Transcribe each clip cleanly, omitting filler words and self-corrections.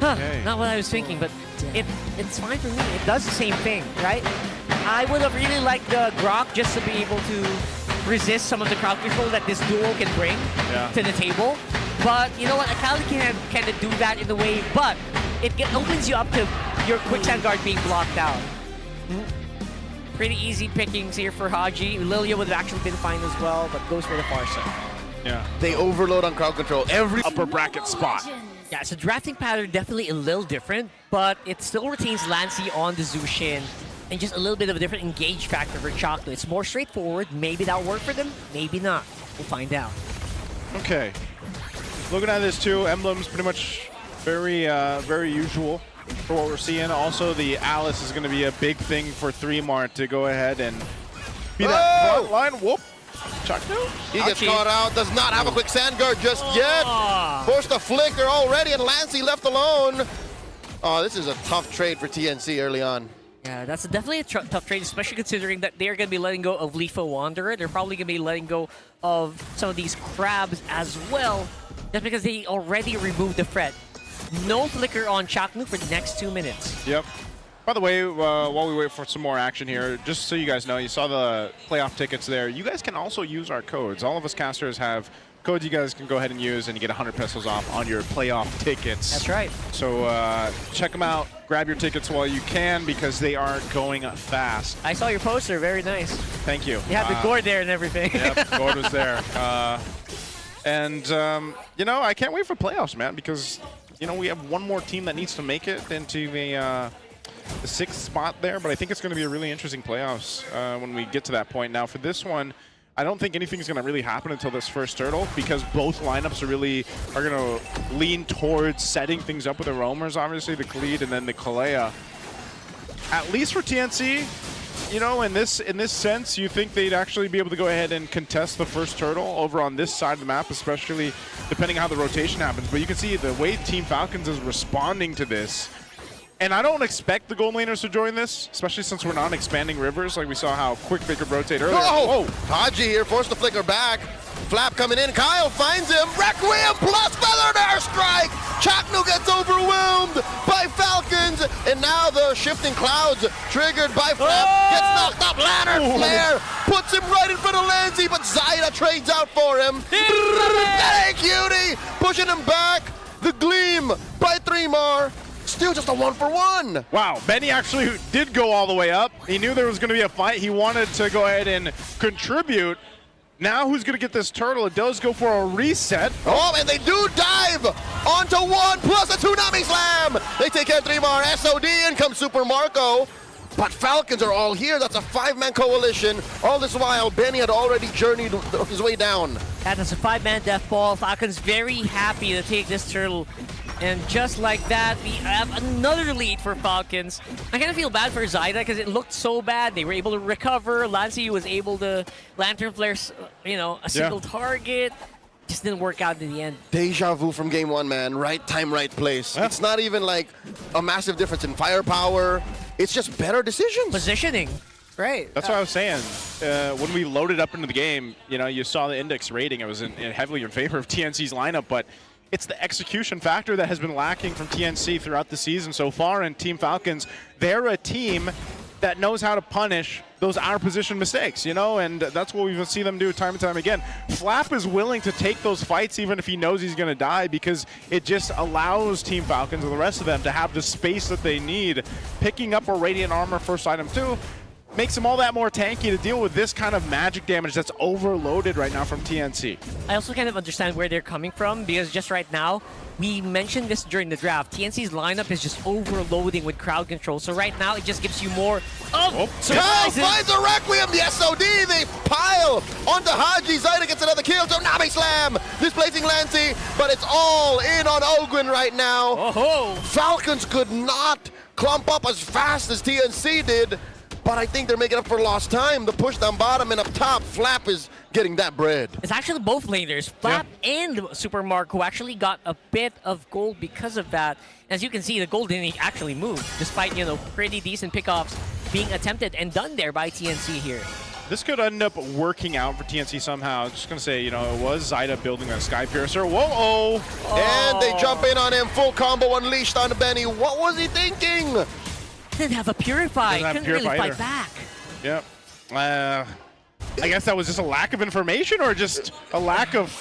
Not what I was thinking, but it's fine for me. It does the same thing, right? I would have really liked the Grok just to be able to resist some of the crowd control that this duo can bring to the table. But you know what? Akali can kind of do that in a way, but it opens you up to your quicksand guard being blocked out. Pretty easy pickings here for Haji. Lilia would have actually been fine as well, but goes for the far side. Yeah. They overload on crowd control every upper bracket spot. Yeah, so drafting pattern definitely a little different, but it still retains Lancy on the Zushin and just a little bit of a different engage factor for Chocolate. It's more straightforward. Maybe that'll work for them, maybe not. We'll find out. Okay. Looking at this too, emblems pretty much very usual for what we're seeing. Also, the Alice is going to be a big thing for 3-Mart to go ahead and be that front line. Whoop. Chocolate. He gets caught out, does not have a quick sand guard just yet. Forced a flicker already, and Lancy left alone. Oh, this is a tough trade for TNC early on. Yeah, that's definitely a tough trade, especially considering that they're going to be letting go of Leafa Wanderer. They're probably going to be letting go of some of these crabs as well, just because they already removed the threat. No flicker on Chaknu for the next 2 minutes. Yep. By the way, while we wait for some more action here, just so you guys know, you saw the playoff tickets there. You guys can also use our codes. All of us casters have codes you guys can go ahead and use, and you get 100 pesos off on your playoff tickets. That's right. So check them out. Grab your tickets while you can, because they are going fast. I saw your poster. Very nice. Thank you. You have the gourd there and everything. Yep, gourd was there. You know, I can't wait for playoffs, man, because, you know, we have one more team that needs to make it into the 6th spot there, but I think it's going to be a really interesting playoffs when we get to that point. Now, for this one, I don't think anything's going to really happen until this first turtle, because both lineups are going to lean towards setting things up with the roamers, obviously, the Khalid and then the Kalea. At least for TNC, you know, in this sense, you think they'd actually be able to go ahead and contest the first turtle over on this side of the map, especially depending on how the rotation happens. But you can see the way Team Falcons is responding to this. And I don't expect the gold laners to join this, especially since we're not expanding rivers, like we saw how quick they could rotate earlier. Oh! Haji here forced the flicker back. Flap coming in. Kyle finds him. Requiem plus Feathered Airstrike. Chaknu gets overwhelmed by Falcons. And now the shifting clouds triggered by Flap. Gets knocked up. Lantern Flare puts him right in front of Lancy, but Zaida trades out for him. Hey, cutie! Pushing him back. The Gleam by 3-Mar. Still just a 1-for-1. Wow, Benny actually did go all the way up. He knew there was going to be a fight. He wanted to go ahead and contribute. Now who's going to get this turtle? It does go for a reset. Oh, and they do dive onto 1 plus a Tsunami Slam. They take care of 3-Mar. SOD, in comes Super Marco. But Falcons are all here. That's a 5-man coalition. All this while, Benny had already journeyed his way down. That is a 5-man death ball. Falcons very happy to take this turtle. And just like that, we have another lead for Falcons. I kind of feel bad for Zaida because it looked so bad. They were able to recover. Lancy was able to Lantern Flare, you know, a single target. Just didn't work out in the end. Deja vu from game 1, man. Right time, right place. Yeah. It's not even like a massive difference in firepower. It's just better decisions. Positioning. Right. That's what I was saying. When we loaded up into the game, you know, you saw the index rating. It was heavily in favor of TNC's lineup, but it's the execution factor that has been lacking from TNC throughout the season so far. And Team Falcons, they're a team that knows how to punish those out-of-position mistakes, you know, and that's what we've seen them do time and time again. Flap is willing to take those fights even if he knows he's going to die, because it just allows Team Falcons and the rest of them to have the space that they need. Picking up a Radiant Armor first item too makes them all that more tanky to deal with this kind of magic damage that's overloaded right now from TNC. I also kind of understand where they're coming from, because just right now, we mentioned this during the draft, TNC's lineup is just overloading with crowd control. So right now, it just gives you more of surprises. Kyle finds a Requiem, the SOD, they pile onto Haji. Zaida gets another kill, Tsunami Slam, displacing Lancy, but it's all in on Ogwin right now. Falcons could not clump up as fast as TNC did. But I think they're making up for lost time. The push down bottom and up top, Flap is getting that bread. It's actually both laners, Flap and Super Mark, who actually got a bit of gold because of that. As you can see, the gold didn't actually move, despite, you know, pretty decent pickoffs being attempted and done there by TNC here. This could end up working out for TNC somehow. Just gonna say, you know, it was Zyda building that Sky Piercer. Whoa! And they jump in on him. Full combo unleashed on Benny. What was he thinking? Didn't have a Purify. Couldn't really fight back. Yep. I guess that was just a lack of information or just a lack of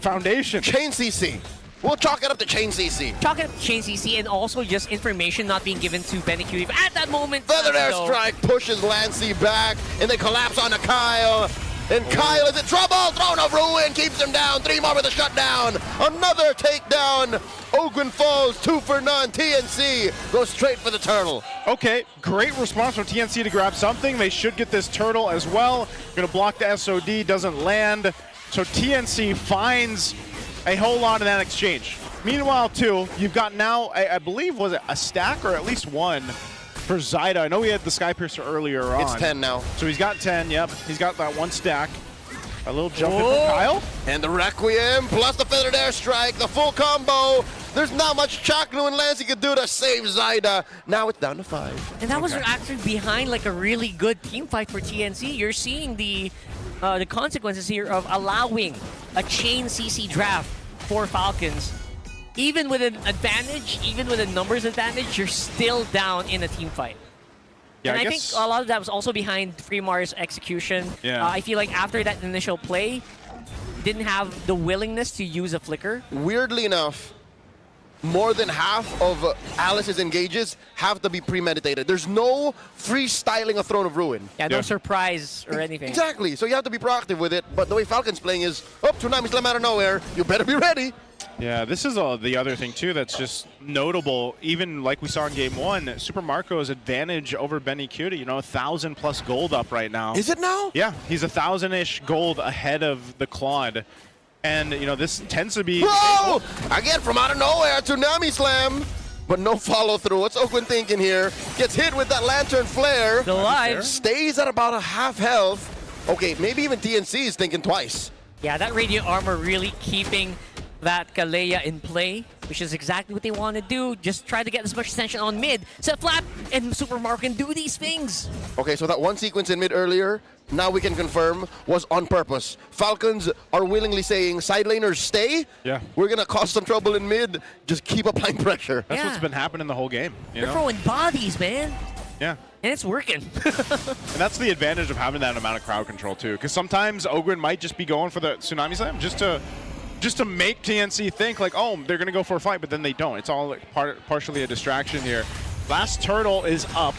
foundation. Chain CC. We'll chalk it up to Chain CC. Chalk it up to Chain CC and also just information not being given to Benny Q at that moment. Feathered Airstrike pushes Lancey back, and they collapse onto Kyle. And Kyle is in trouble. Throne of Ruin keeps him down. 3 more with a shutdown. Another takedown. Ogwin falls 2 for none. TNC goes straight for the turtle. Okay, great response from TNC to grab something. They should get this turtle as well. Gonna block the SOD, doesn't land. So TNC finds a whole lot in that exchange. Meanwhile, too, you've got now, I believe, was it a stack or at least one for Zyda? I know he had the Sky Piercer earlier on. It's 10 now. So he's got 10, yep. He's got that one stack. A little jump in from Kyle. And the Requiem plus the Feathered Airstrike, the full combo. There's not much Chaknu and Lancey could do to save Zyda. Now it's down to 5. And that was actually behind like a really good team fight for TNC. You're seeing the consequences here of allowing a Chain CC draft for Falcons. Even with an advantage, even with a numbers advantage, you're still down in a team fight. Yeah, and I think a lot of that was also behind Freemar's execution. Yeah. I feel like after that initial play, didn't have the willingness to use a flicker. Weirdly enough, more than half of Alice's engages have to be premeditated. There's no freestyling a Throne of Ruin. Yeah, no surprise or anything. Exactly, so you have to be proactive with it. But the way Falcons playing is, Tsunami Slam out of nowhere. You better be ready. Yeah, this is the other thing, too, that's just notable. Even like we saw in Game 1, Super Marco's advantage over Benny Cutie, you know, 1,000+ gold up right now. Is it now? Yeah, he's 1,000-ish gold ahead of the Claude. And, you know, this tends to be... Whoa! Again, from out of nowhere, Tsunami Slam. But no follow-through. What's Oakland thinking here? Gets hit with that Lantern Flare. Still alive. Stays at about a half health. Okay, maybe even TNC is thinking twice. Yeah, that Radiant Armor really keeping that Kalea in play, which is exactly what they want to do. Just try to get as much attention on mid. Set Flap and Super Marco can do these things. Okay, so that one sequence in mid earlier, now we can confirm, was on purpose. Falcons are willingly saying, side laners stay. Yeah. We're going to cause some trouble in mid. Just keep applying pressure. That's what's been happening the whole game. They're throwing bodies, man. Yeah. And it's working. And that's the advantage of having that amount of crowd control, too. Because sometimes Ogwin might just be going for the Tsunami Slam just to make TNC think like, oh, they're going to go for a fight, but then they don't. It's all like partially a distraction here. Last turtle is up.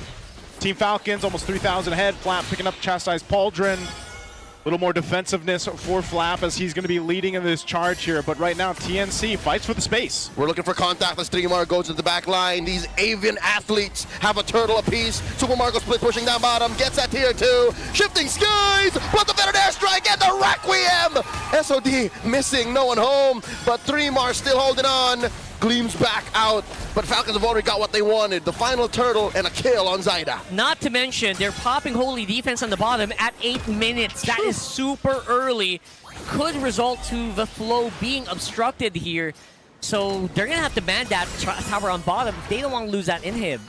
Team Falcons almost 3,000 ahead. Flap picking up Chastised Pauldron. A little more defensiveness for Flap as he's going to be leading in this charge here. But right now, TNC fights for the space. We're looking for contact as Streamar goes to the back line. These avian athletes have a turtle apiece. Super Marco split pushing down bottom. Gets that tier 2. Shifting skies. But the Feathered Airstrike and the Requiem. SOD missing. No one home. But Streamar still holding on. Gleams back out. But Falcons have already got what they wanted. The final turtle and a kill on Zyda. Not to mention, they're popping Holy Defense on the bottom at 8 minutes. That is super early. Could result to the flow being obstructed here. So they're going to have to man that tower on bottom if they don't want to lose that inhib.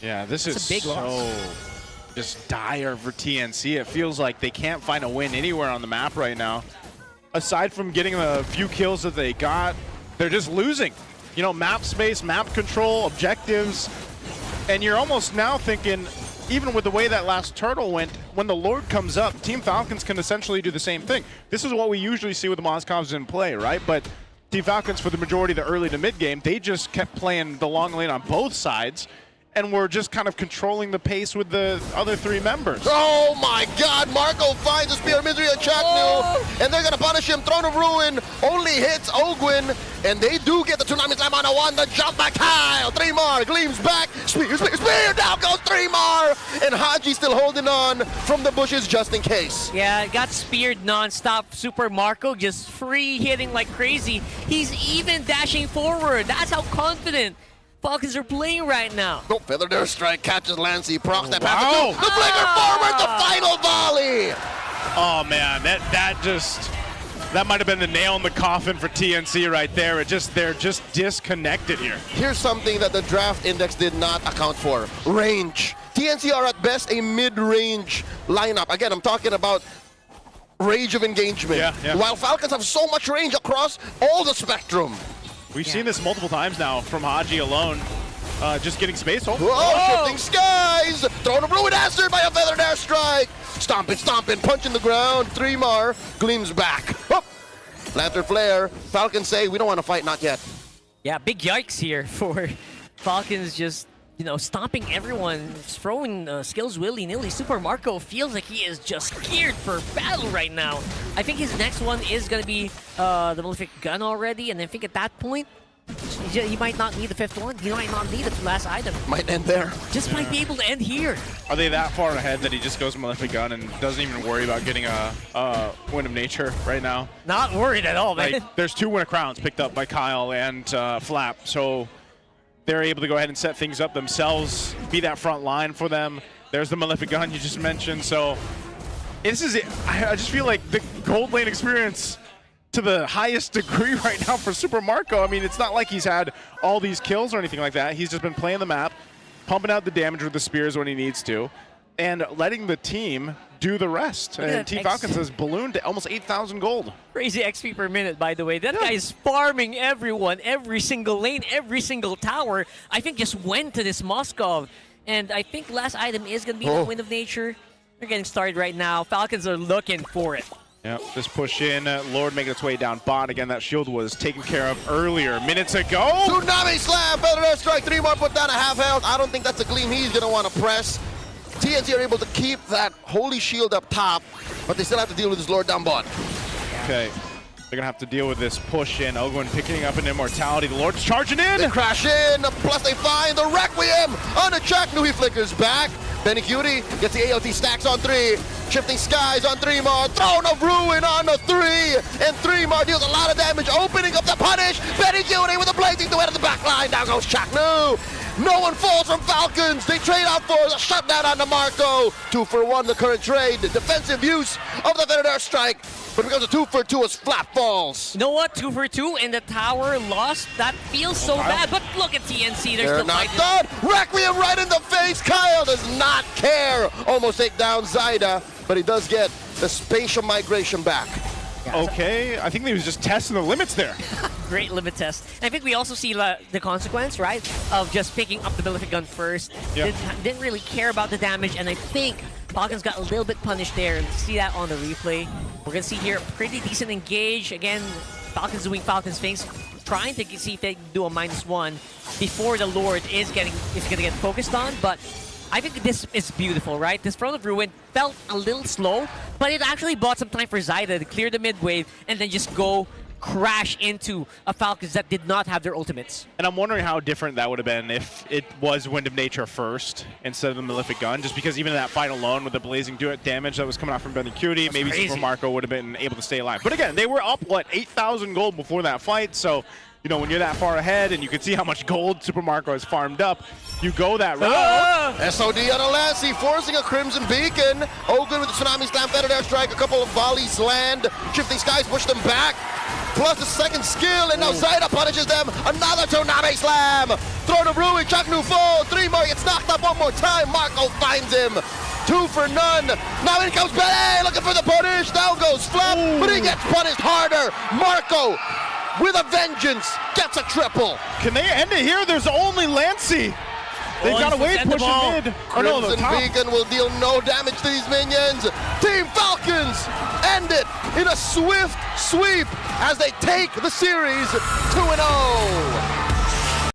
Yeah, this is a big loss. Just dire for TNC. It feels like they can't find a win anywhere on the map right now. Aside from getting the few kills that they got, they're just losing. You know, map space, map control, objectives. And you're almost now thinking, even with the way that last turtle went, when the Lord comes up, Team Falcons can essentially do the same thing. This is what we usually see with the Mozcovs in play, right? But Team Falcons, for the majority of the early to mid game, they just kept playing the long lane on both sides. And we're just kind of controlling the pace with the other 3 members. Oh my God, Marco finds a Spear of Misery on Chaknu, and they're gonna punish him. Throne of Ruin only hits Ogwin, and they do get the Tsunami Slam on a 1, the jump back Kyle. 3 more, gleams back, spear, down goes 3 more, and Haji still holding on from the bushes just in case. Yeah, got speared non-stop. Super Marco just free hitting like crazy. He's even dashing forward. That's how confident Falcons are playing right now. Oh, Feathered Airstrike catches Lancey, procs that pass. Wow. The flicker forward, the final volley. Oh man, that might have been the nail in the coffin for TNC right there. They're just disconnected here. Here's something that the draft index did not account for. Range. TNC are at best a mid-range lineup. Again, I'm talking about range of engagement. Yeah. While Falcons have so much range across all the spectrum. We've seen this multiple times now from Haji alone. Just getting space. Whoa, shifting skies! Thrown a Ruin answered by a feathered airstrike! Stomping, punching the ground. 3-mar gleams back. Oh. Lantern flare. Falcons say, we don't want to fight, not yet. Yeah, big yikes here for Falcons, just, you know, stomping everyone, throwing skills willy-nilly. Super Marco feels like he is just geared for battle right now. I think his next one is going to be the Malefic Gun already, and I think at that point, he might not need the 5th one. He might not need the last item. Might end there. Just might be able to end here. Are they that far ahead that he just goes Malefic Gun and doesn't even worry about getting a Wind of Nature right now? Not worried at all, man. Like, there's 2 Winter Crowns picked up by Kyle and Flap, so they're able to go ahead and set things up themselves, be that front line for them. There's the Malefic Gun you just mentioned, so this is it. I just feel like the gold lane experience to the highest degree right now for Super Marco. I mean, it's not like he's had all these kills or anything like that. He's just been playing the map, pumping out the damage with the spears when he needs to, and letting the team do the rest. And Team Falcons has ballooned to almost 8,000 gold. Crazy XP per minute, by the way. That guy is farming everyone, every single lane, every single tower. I think just went to this Moskov. And I think last item is going to be the Wind of Nature. They're getting started right now. Falcons are looking for it. Yep, just push in. Lord making its way down bot. Again, that shield was taken care of earlier, minutes ago. Tsunami slam, feather airstrike, 3-mar, put down a half health. I don't think that's a gleam he's going to want to press. TNC are able to keep that holy shield up top, but they still have to deal with his Lord down bot. Okay, they're going to have to deal with this push in. Ogwin picking up an immortality. The Lord's charging in. They crash in, plus they find the Requiem on a Chaknu. He flickers back. Benny Cutie gets the AOT stacks on 3. Shifting skies on 3-mar. Throne of Ruin on the 3. And 3-mar deals a lot of damage, opening up the punish. Benny Cutie with a blazing duet at the back line. Down goes Chaknu. No one falls from Falcons. They trade out for the shutdown on the Marco. 2 for 1, the current trade. The defensive use of the feathered airstrike. But it becomes a 2 for 2 as Flap falls. You know what? 2 for 2 and the tower lost. That feels so bad. But look at TNC. They're not done. Requiem right in the face. Kyle does not care. Almost take down Zyda, but he does get the spatial migration back. Okay, I think he was just testing the limits there. Great limit test. And I think we also see the consequence, right, of just picking up the Malefic Gun first. Yep. Didn't really care about the damage, and I think Falcons got a little bit punished there, and see that on the replay. We're going to see here a pretty decent engage. Again, Falcons doing Falcons things, trying to see if they can do a -1 before the Lord is going to get focused on, but I think this is beautiful, right? This Throne of Ruin felt a little slow, but it actually bought some time for Zyda to clear the mid wave and then just go crash into a Falcons that did not have their ultimates. And I'm wondering how different that would have been if it was Wind of Nature first instead of the Malefic Gun, just because even in that fight alone with the blazing duet damage that was coming out from Benny Cutie, maybe Super Marco would have been able to stay alive. But again, they were up, what, 8,000 gold before that fight, so you know, when you're that far ahead and you can see how much gold Super Marco has farmed up, you go that route. SOD on a Lassie, forcing a Crimson Beacon. Ogren with the Tsunami Slam, feathered airstrike, a couple of volleys land. Shifting skies push them back. Plus the second skill, and now Zyda punishes them. Another Tsunami Slam. Throne of Ruin, Chaknu fall. 3-mar gets knocked up one more time. Marco finds him. 2 for none. Now in comes Benny, looking for the punish. Down goes Flap, but he gets punished harder. Marco, with a vengeance, gets a triple. Can they end it here? There's only Lancey. They've got to wait, push it mid. Oh, no, the Crimson Beacon will deal no damage to these minions. Team Falcons end it in a swift sweep as they take the series 2-0.